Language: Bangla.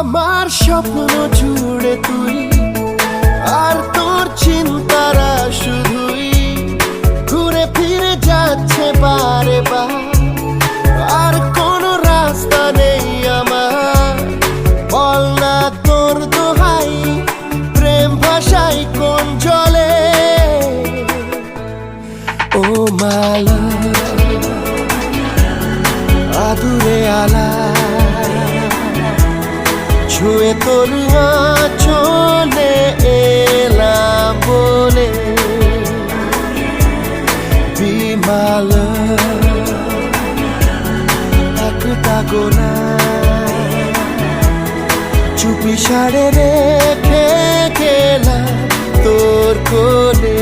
আমার স্বপ্ন জুড়ে তুই, আর তোর চিন্তারা শুধুই ঘুরে ফিরে যাচ্ছে বারে বার। আর কোনো রাস্তা নেই আমার, বল না তোর দোহাই, প্রেম ভাষাই কোন জলে। ও মালা আদুরে আলা, ছুঁয়ে তোর চলে এলাম বলে। বিমাল একটা গোনা চুপি সারে রেখে গেলাম তোর কোলে।